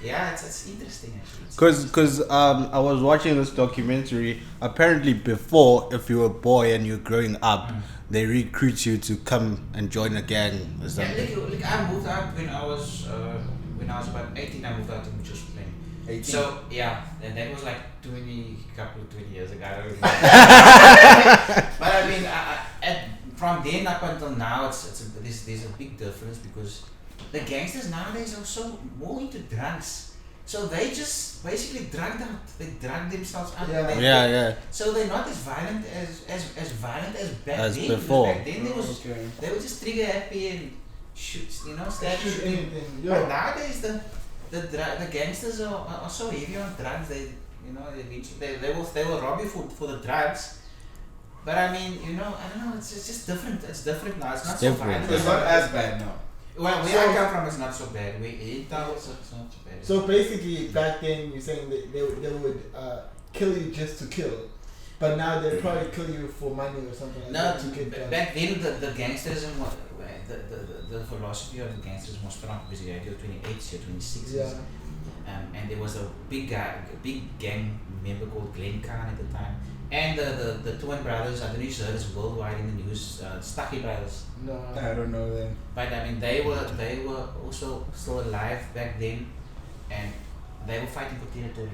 yeah, it's interesting actually. Cause I was watching this documentary. Apparently, before, if you were a boy and you're growing up, they recruit you to come and join a gang or Yeah, something. like I moved out when I was about 18. I moved out to Michelin. 18. So yeah, and that was like 20 years ago. I don't remember. But I mean, from then up until now, there's a big difference because the gangsters nowadays are so more into drugs. So they just basically drugged out. They drugged themselves out. Yeah. Yeah. So they're not as violent as violent as back As then. before. Back then they were just trigger happy and shoot, stab Shoot shooting. anything. But Yo. nowadays the gangsters are so heavy on drugs. They will rob you for the drugs. But I mean, I don't know. It's just different. It's different now. It's not so different. violent. So it's not as bad now. Well, where I come from, it's not so bad. It's not so bad. So basically, back then you're saying that they would kill you just to kill, but now they'll probably kill you for money or something like No, that to get done. back then the gangsterism, the philosophy of the gangsters was strong because you had your 28s, your 26s. Yeah. And there was a big gang member called Glenn Khan at the time. And the twin brothers, I don't know if you heard this worldwide in the news, Stucky brothers. No. I don't know then. But I mean, they were also still alive back then, and they were fighting for territory.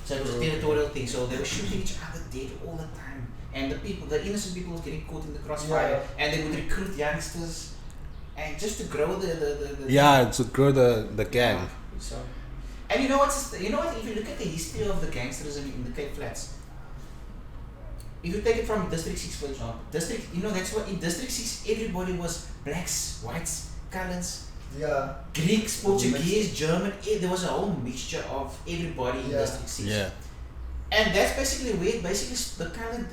So it was a territorial thing. So they were shooting each other dead all the time, and the innocent people were getting caught in the crossfire, and they would recruit youngsters, and just to grow To grow the gang. So, and you know what? If you look at the history of the gangsterism in the Cape Flats. If you take it from District 6, for example, that's what in District 6 everybody was blacks, whites, colors, Yeah. Greeks, Portuguese, German. There was a whole mixture of everybody in District 6. Yeah. And that's basically where the color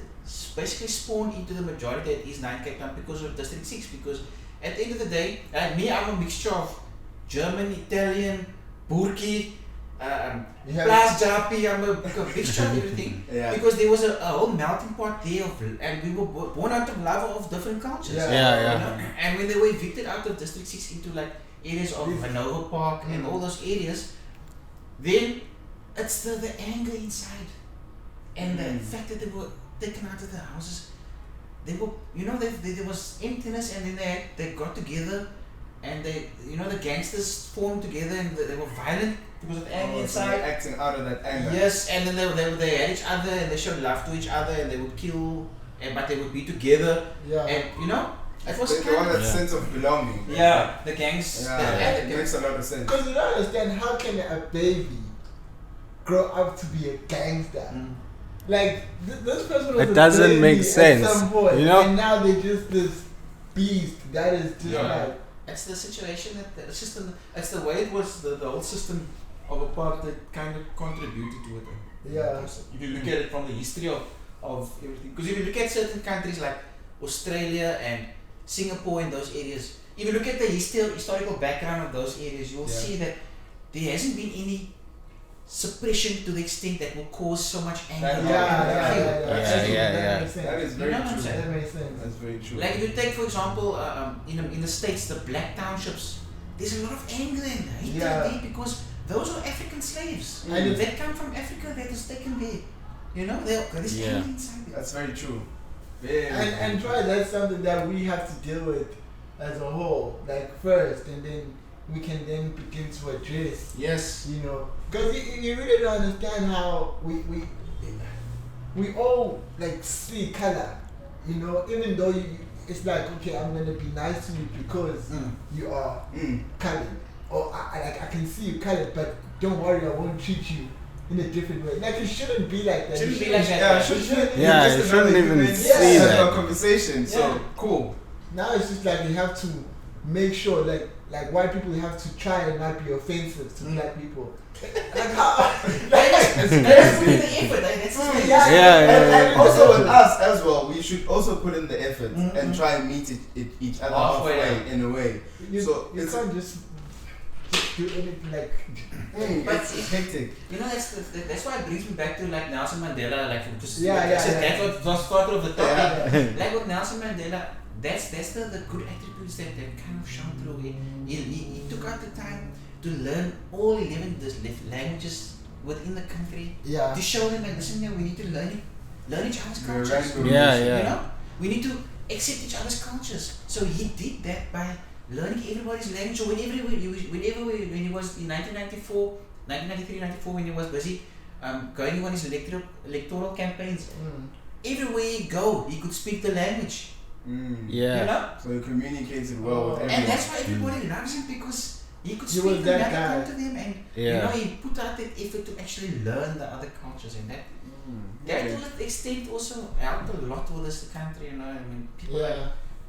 basically spawned into the majority at East 9 Cape Town because of District 6. Because at the end of the day, I'm a mixture of German, Italian, Burki, plus Japi, I'm a big shot and everything. Yeah. Because there was a whole melting pot there and we were born out of love of different cultures. Yeah. You know? And when they were evicted out of District 6 into like areas of Hanover Park and all those areas, then it's the anger inside. And the fact that they were taken out of the houses, they were, you know, there was emptiness, and then they got together, and they, you know, the gangsters formed together, and they were violent because of anger inside. So acting out of that anger. Yes, and then they had each other, and they showed love to each other, and they would kill, but they would be together. Yeah. And you know, it was They want that sense of belonging. Yeah, the gangs. Yeah, it makes a lot of sense. Because you don't understand, how can a baby grow up to be a gangster? Like this person was It doesn't a baby make sense, at some point, you know? and now they're just this beast that is just like. It's the situation that the system. It's the way it was. The whole system of apartheid kind of contributed to it. Yeah. If you look at it from the history of everything, because if you look at certain countries like Australia and Singapore and those areas, if you look at the historical background of those areas, you will see that there hasn't been any suppression to the extent that will cause so much anger. That makes sense. That is very true. That makes sense. That's very true. Like if you take, for example, in the States, the black townships, there's a lot of anger and hate there because those are African slaves. And they come from Africa, that is taken there. You know, there's anger inside there. That's very true. And try, that's something that we have to deal with as a whole, like first, and then we can then begin to address. Yes. You know, because you really don't understand how we all like see color. You know, even though it's like, okay, I'm gonna be nice to you because you are colored, or I can see you colored, but don't worry, I won't treat you in a different way. Like it shouldn't be like that. Shouldn't be like that. Yeah, you shouldn't even see that. Conversation. So cool. Now it's just like you have to make sure, like white people have to try and not be offensive to black people. Like how? That's putting the effort. That's And also with us as well, we should also put in the effort and try and meet each other halfway in a way. So you can't just do anything like. But it's hectic. You know, that's why it brings me back to like Nelson Mandela, like just that's what was part of the topic. Like with Nelson Mandela, that's the good attributes that kind of shone through. He took out the time to learn all 11 languages within the country. To show them like, listen, we need to learn each other's cultures. You know, we need to accept each other's cultures. So he did that by learning everybody's language. So when he was in 1993, 94, when he was busy going on his electoral campaigns, everywhere he go, he could speak the language. You know? So he communicated well with everyone. And that's why everybody loves him, because he could speak the language to them, and you know, he put out that effort to actually learn the other cultures, and that to the extent also helped a lot with this country, you know. I mean, people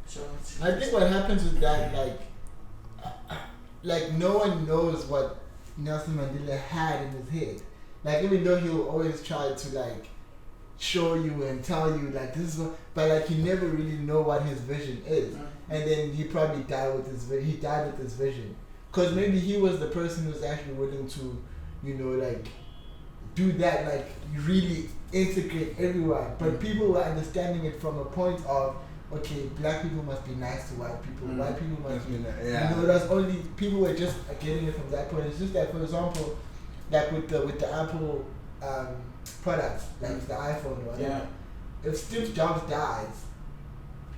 so I think what happens with that, like no one knows what Nelson Mandela had in his head. Like even though he'll always try to like show you and tell you like this is what, but like you never really know what his vision is. And then he probably died with his vision. He died with his vision, because maybe he was the person who's actually willing to, you know, like do that, like really integrate everyone. But people were understanding it from a point of, okay, black people must be nice to white people. White people must be, you know, that's only people were just getting it from that point. It's just that, for example, like with the Apple products, like the iPhone or whatever. If Steve Jobs dies,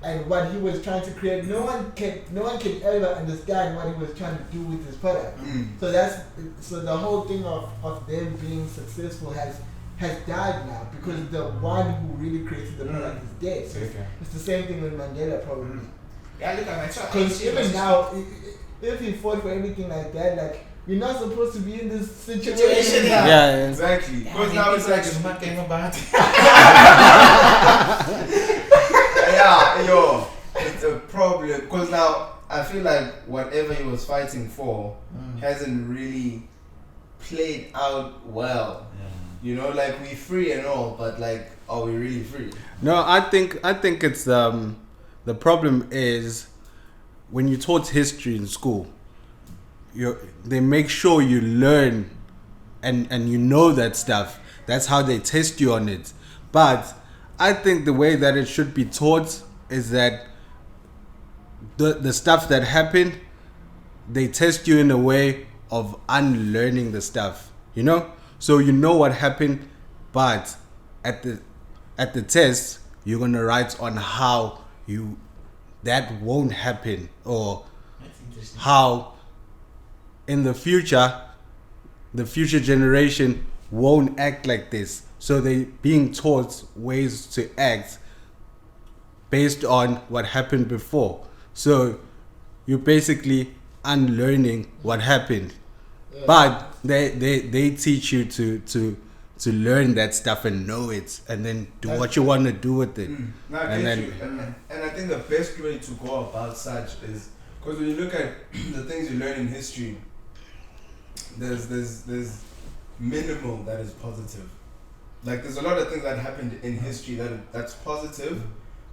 and what he was trying to create, no one can ever understand what he was trying to do with his product. So the whole thing of them being successful has died now, because the one who really created the product is dead. So it's the same thing with Mandela, probably. Yeah, look, I mean, because even now, if he fought for everything like that, like, you're not supposed to be in this situation now. Yeah, exactly. Because now it's like Zuma came about. It's a problem. Because now I feel like whatever he was fighting for hasn't really played out well. You know, like we're free and all, but like, are we really free? No, I think it's the problem is when you taught history in school, they make sure you learn and you know that stuff. That's how they test you on it. But I think the way that it should be taught is that the stuff that happened, they test you in a way of unlearning the stuff, you know? So you know what happened, but at the test, you're gonna write on how that won't happen, or how in the future generation won't act like this. So they being taught ways to act based on what happened before. So you're basically unlearning what happened. But they teach you to learn that stuff and know it, and then do what you want to do with it. No, I get you. And I think the best way to go about such is, because when you look at the things you learn in history, there's minimal that is positive. Like there's a lot of things that happened in history that's positive,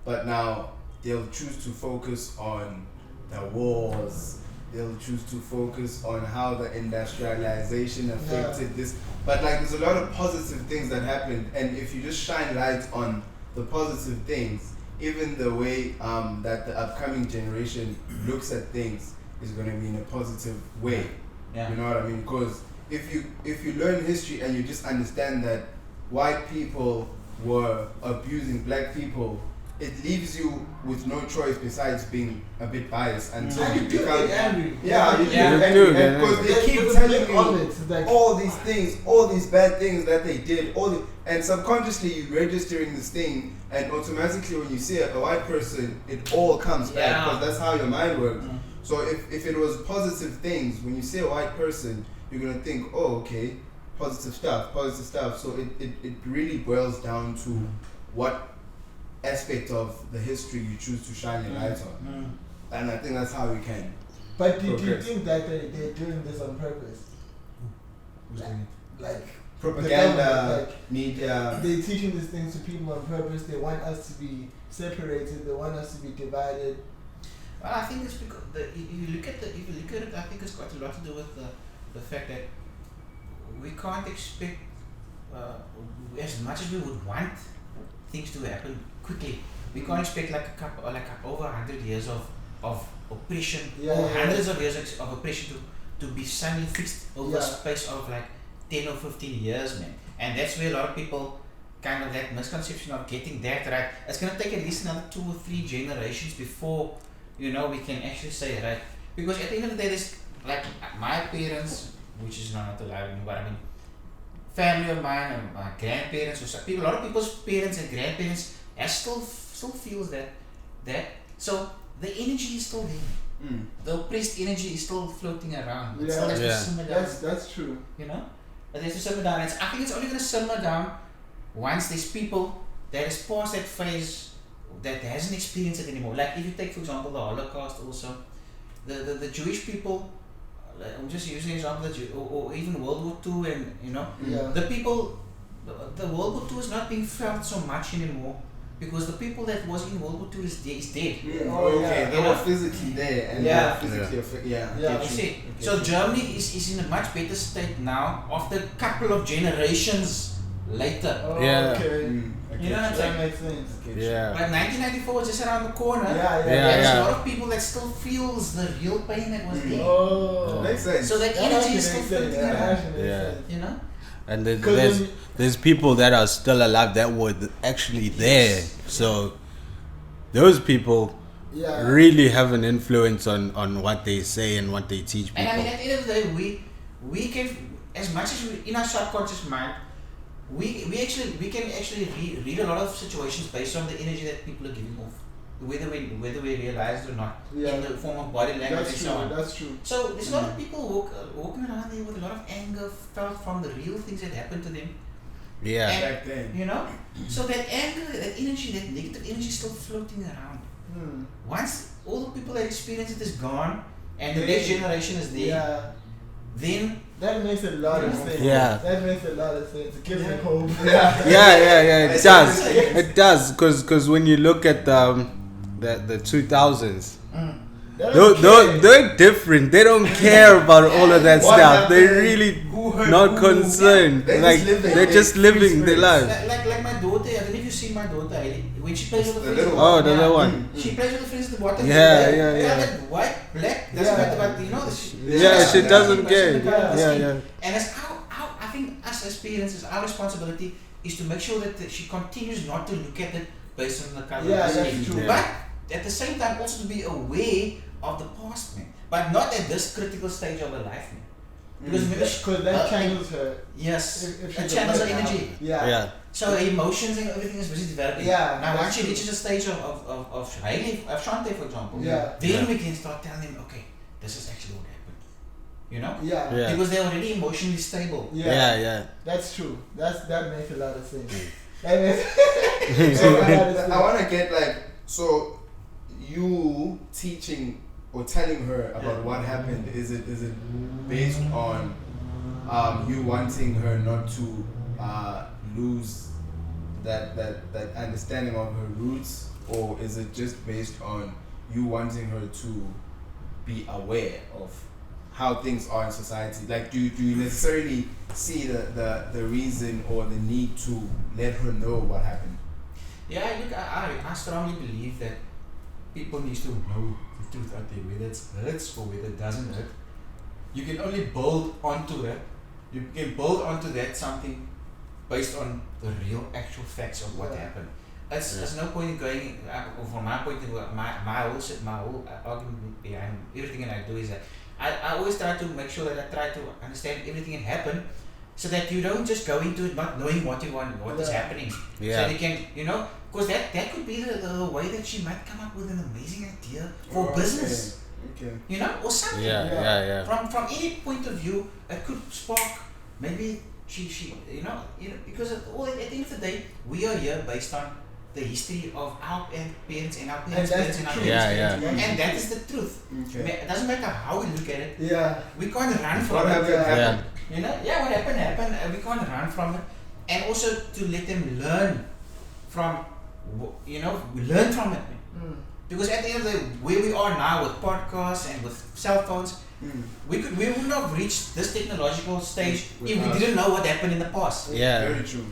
but now they'll choose to focus on the wars. They'll choose to focus on how the industrialization affected this. But like there's a lot of positive things that happened, and if you just shine light on the positive things, even the way that the upcoming generation looks at things is going to be in a positive way. Yeah. You know what I mean? Because if you learn history and you just understand that white people were abusing black people, it leaves you with no choice besides being a bit biased until you become angry. Yeah, you Yeah. get angry because they keep telling you like, all these things, all these bad things that they did, and subconsciously you registering this thing, and automatically when you see a white person, it all comes back because that's how your mind works. So if it was positive things, when you see a white person, you're gonna think, oh, okay, positive stuff. So it really boils down to what aspect of the history you choose to shine your light on. And I think that's how we can. But do you think that they're doing this on purpose? Like propaganda, media. They're teaching these things to people on purpose. They want us to be separated. They want us to be divided. Well, I think it's because if you look at it, I think it's got a lot to do with the fact that we can't expect as much as we would want things to happen quickly. We can't expect over 100 years of oppression, or hundreds of years of oppression to be suddenly fixed over a space of like 10 or 15 years, man. And that's where a lot of people kind of that misconception of getting that right. It's gonna take at least another 2 or 3 generations before we can actually say right. Because at the end of the day, there's like my parents, which is not alive anymore, but I mean family of mine and my grandparents or some people, a lot of people's parents and grandparents still feels that so the energy is still there. The oppressed energy is still floating around. It still has to simmer down. That's true. You know? It has to simmer down. I think it's only gonna simmer down once there's people that has passed that phase that hasn't experienced it anymore. Like if you take for example the Holocaust also, the Jewish people, I'm just using an example, or even World War II, and the people, the World War II is not being felt so much anymore because the people that was in World War II is dead. They were physically there and they were physically you see. So Germany is in a much better state now after a couple of generations later. You know what I'm saying? That makes sense. But 1994 was just around the corner. There's a lot of people that still feels the real pain that was there. Makes sense. So that energy is still floating around. You know? And there's people that are still alive that were actually there. So those people really have an influence on what they say and what they teach people. And I mean, at the end of the day, we can, as much as we in our subconscious mind, we can actually read a lot of situations based on the energy that people are giving off, whether we realize it or not, in the form of body language and so on. That's true. So there's a lot of people walking around there with a lot of anger felt from the real things that happened to them. Back then. You know? So that anger, that energy, that negative energy is still floating around. Once all the people that experience it is gone and the next generation is there, then that makes a lot of sense. That makes a lot of sense. It gives me hope. It does. It does, because when you look at the 2000s, they're different. They don't care about all of that stuff. They really. Who hurt not who. concerned. They're Like just living they're their just living free their life. Like my daughter, I don't know if you've seen my daughter, when she plays with the The friends. little Oh, one. the little one. She plays with the friends at the bottom. Yeah, They- yeah, they yeah. are that white, black, doesn't matter, but you know. Yeah, she doesn't care. Yeah, Yeah. And it's our, I think us as parents, it's our responsibility is to make sure that she continues not to look at it based on the color Yeah, of the that's skin. true. But at the same time, also to be aware of the past, man. But not at this critical stage of her life, man. Because remember, Because that channels her. yes, If it she's channels her awake, energy. Yeah. Yeah. So her emotions and everything is busy developing. Yeah, Now that's once she true. reaches a stage of Hailey, of Shante, for example, Yeah. then we can start telling them, okay, this is actually what happened. You know? Yeah. Yeah. Because they're already emotionally stable. Yeah. That's true. That makes a lot of sense. That makes So a lot of sense. I want to get like, so you teaching or telling her about what happened, is it based on you wanting her not to lose that understanding of her roots, or is it just based on you wanting her to be aware of how things are in society? Like, do you necessarily see the reason or the need to let her know what happened? Yeah, look, I strongly believe that people need to know the truth out there, whether it hurts or whether it doesn't hurt. You can only build onto that. You can build onto that something based on the real actual facts of what happened. There's no point in going, from my point of view, my whole argument behind everything that I do is that I always try to make sure that I try to understand everything that happened, so that you don't just go into it not knowing what is happening. Yeah. So they can, because that could be the way that she might come up with an amazing idea for business. Okay. Or something. Yeah. From any point of view, it could spark maybe she because at the end of the day, we are here based on the history of our parents and our parents' parents and our parents' parents. And that is the truth. Okay. It doesn't matter how we look at it. Yeah. We can't run from What it. happened? What happened, and we can't run from it. And also to let them learn from, we learn from it. Because at the end of the day, where we are now with podcasts and with cell phones, we would not have reached this technological stage if we didn't know what happened in the past. Yeah. Very true.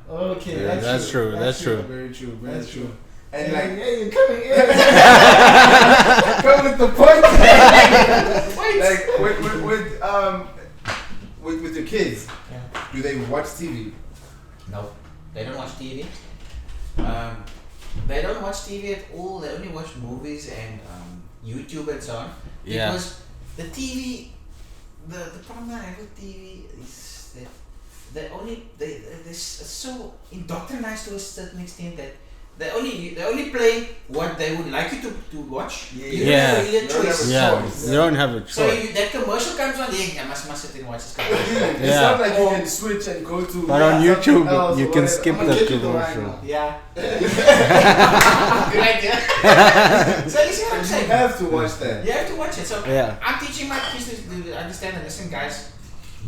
Okay, Yeah, that's true. That's true. Very true. Very That's true. true. And like, yeah, you're coming in. come with the point. Like with your kids, do they watch TV? No, they don't watch TV. They don't watch TV at all. They only watch movies and YouTube and so on. Yeah. Because the TV, the problem that I have with TV is that they're so indoctrinized to a certain extent that they only play what they would like you to watch. You don't have really a choice. You don't have a So choice. that commercial comes on, I must sit and watch this commercial. It's not like you can switch and go to. But on something YouTube, else you or can whatever. skip I'm gonna the get you commercial. right now. Yeah. Good idea. So you see what I'm You saying? have to watch that. You have to watch it. So Yeah. I'm teaching my kids to understand that, listen guys,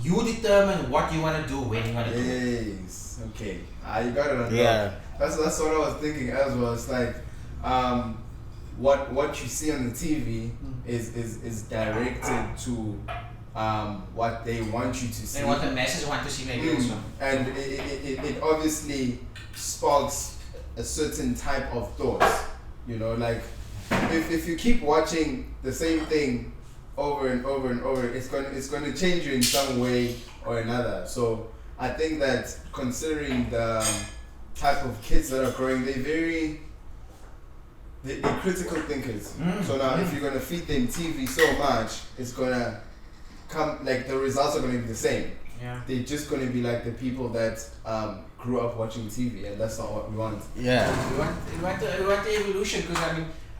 you determine what you want to do when you want to do it. Yes. Okay. You got it on Yeah. That's what I was thinking as well. It's like, what you see on the TV is directed to what they want you to see. And what the masses want to see maybe also. And it obviously sparks a certain type of thoughts. Like if you keep watching the same thing over and over and over, it's going to change you in some way or another. So I think that considering the type of kids that are growing, they're critical thinkers. So now if you're going to feed them TV so much, it's going to come, like the results are going to be the same. Yeah. They're just going to be like the people that grew up watching TV, and that's not what we want. Yeah. We want the evolution, because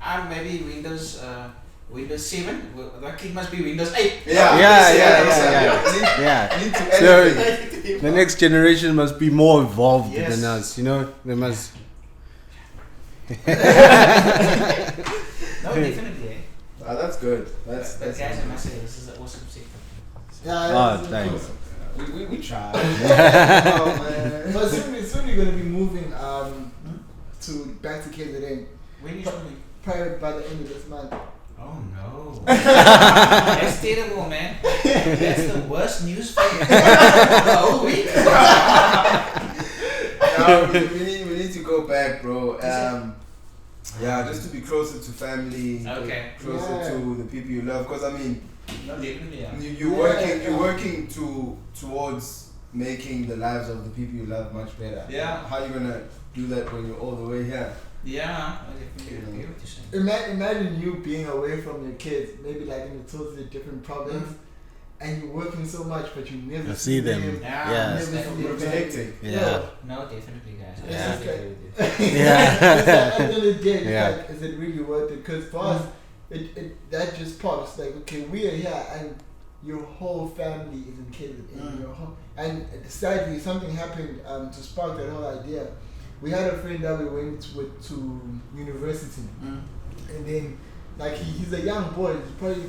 I'm maybe Windows 7. The kid must be Windows 8. Yeah. Need to So elevate. the next generation must be more evolved Yes. than us. They must. No, definitely. That's good. That's Guys, I must say, this is an awesome sector. Oh, thanks. we try. Oh man! But soon you're gonna be moving back to KZN. When you should Probably by the end of this month. Oh no. That's terrible, man. That's the worst news for you. The whole week. We need to go back, bro. Yeah, just to be closer to family, Okay. closer to the people you love. Because I mean, No, definitely, yeah. you're working towards making the lives of the people you love much better. Yeah. How are you gonna do that when you're all the way here? Yeah, I definitely agree what you're saying. Imagine you being away from your kids, maybe like in a totally different province, and you're working so much, but you never see them. Yeah. You Yeah. never see them. It's hectic. Yeah. No, definitely, guys. I Yeah. definitely agree with you. Yeah. It's like, at the end of the day, it's Yeah. like, is it really worth it? Because for us, that just pops. Like, okay, we are here, and your whole family is in Kenya, in your home. And sadly, something happened to spark that whole idea. We had a friend that we went with to university, and then like he's a young boy, he's probably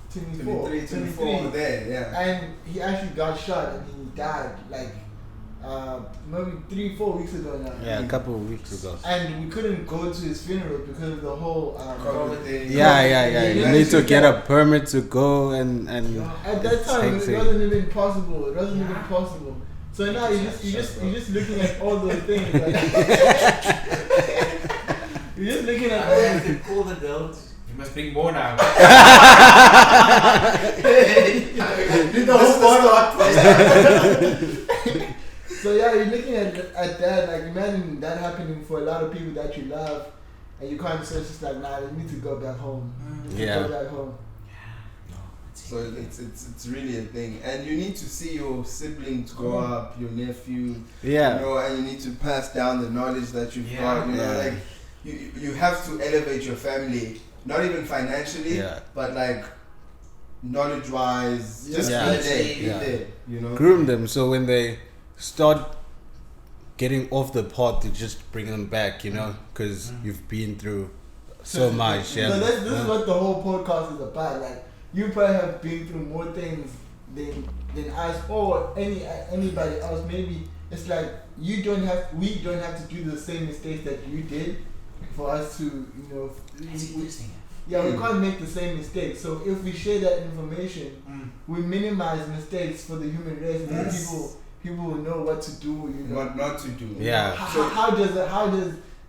24 there, yeah. and he actually got shot and he died like maybe 3-4 weeks ago now. Yeah, a couple of weeks ago. And we couldn't go to his funeral because of the whole COVID thing. Yeah. You need to get a permit to go and at that time it wasn't even possible. It wasn't even possible. So now you're just looking at all those things. Like, you're just looking at I all have to call the girls. You must bring more now. Did the whole So yeah, you're looking at that, like imagine that happening for a lot of people that you love, and you can't say just like, nah, you need to go back home. Yeah. Go back home. So it's really a thing, and you need to see your siblings grow up, your nephew, Yeah. you know, and you need to pass down the knowledge that you've got. You know, like you have to elevate your family, not even financially, but like knowledge-wise. Just be there, you know. Groom them so when they start getting off the path, to just bring them back, you know, because you've been through so much. So this is what the whole podcast is about. Like, you probably have been through more things than us or anybody else. Maybe it's like we don't have to do the same mistakes that you did for us to, you know. We can't make the same mistakes. So if we share that information, we minimize mistakes for the human race, and then people will know what to do. You know what not to do. Yeah. How does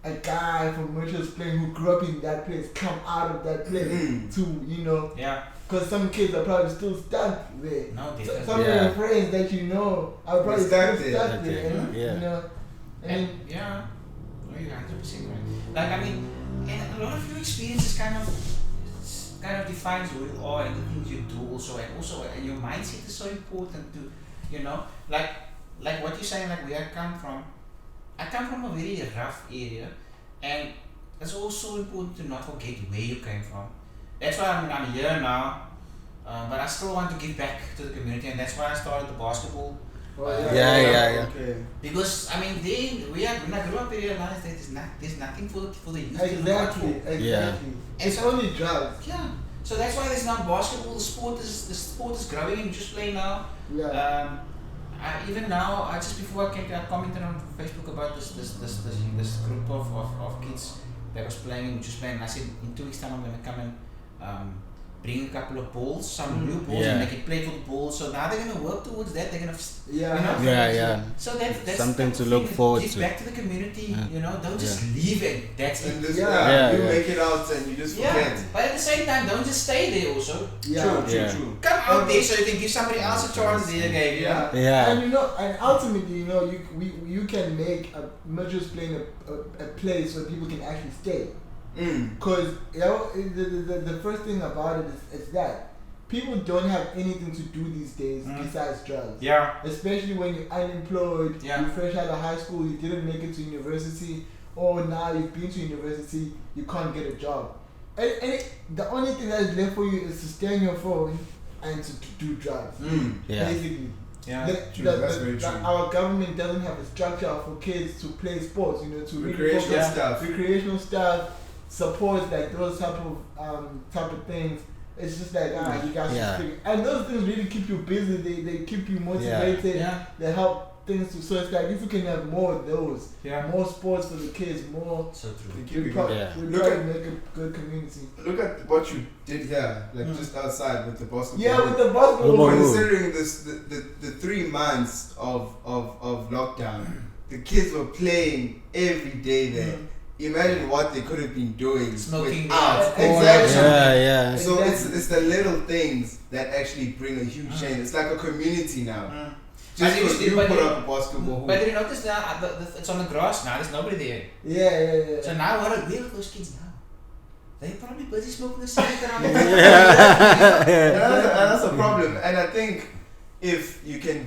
a guy from Mitchell's Plain who grew up in that place come out of that place to, you know? Yeah. Because some kids are probably still stuck there. No, Some of your friends that you know are probably still stuck there. And, Yeah. you know, Yeah. Oh, you're 100% right. Like, I mean, and a lot of your experiences kind of defines who you are and the things you do also, and your mindset is so important to, you know, like what you're saying, like where I come from a very rough area, and it's also important to not forget where you came from. That's why I'm here now, but I still want to give back to the community, and that's why I started the basketball. Yeah. Okay. Because I mean, when I grew up, I realized that there's nothing for the youth to look out for. Exactly. Yeah. It's only drugs. Yeah. So that's why there's now basketball. The sport is growing. And just play now. Yeah. Even now, just before I commented on Facebook about this group of kids that was playing, and I said in 2 weeks time I'm gonna come and bring a couple of balls, some new balls, and they can play football. So now they're gonna work towards that. They're gonna So that's something to look forward give to. back to the community. You know, don't just leave it. That's it. You make it out and you just forget. But at the same time, don't just stay there. Also, True. come out there so you can give somebody else a chance there again. And you know, and ultimately, you know, you can make Mitchell's Plain a place where people can actually stay. Because you know, the first thing about it is that people don't have anything to do these days besides drugs. Yeah. Especially when you're unemployed, you're fresh out of high school, you didn't make it to university, or now you've been to university, you can't get a job. And the only thing that is left for you is to stay on your phone and to do drugs. Basically. Yeah. That's very true. Our government doesn't have a structure for kids to play sports, you know, to recreational stuff, supports like those type of things. It's just like you guys should figure. And those things really keep you busy. They keep you motivated. They help things to. So it's like if we can have more of those, more sports for the kids, more. So true. We probably make a good community. Look at what you did here, like just outside with the basketball. Yeah, with the basketball. Considering this, the 3 months of lockdown, the kids were playing every day there. Imagine what they could have been doing. Smoking without. Yeah. So it's the little things that actually bring a huge change. It's like a community now. Just because you put up a basketball hoop. But you notice now, it's on the grass now, there's nobody there. Yeah. So now where are those kids now? They're probably busy smoking a cigarette around the And that's a problem. And I think if you can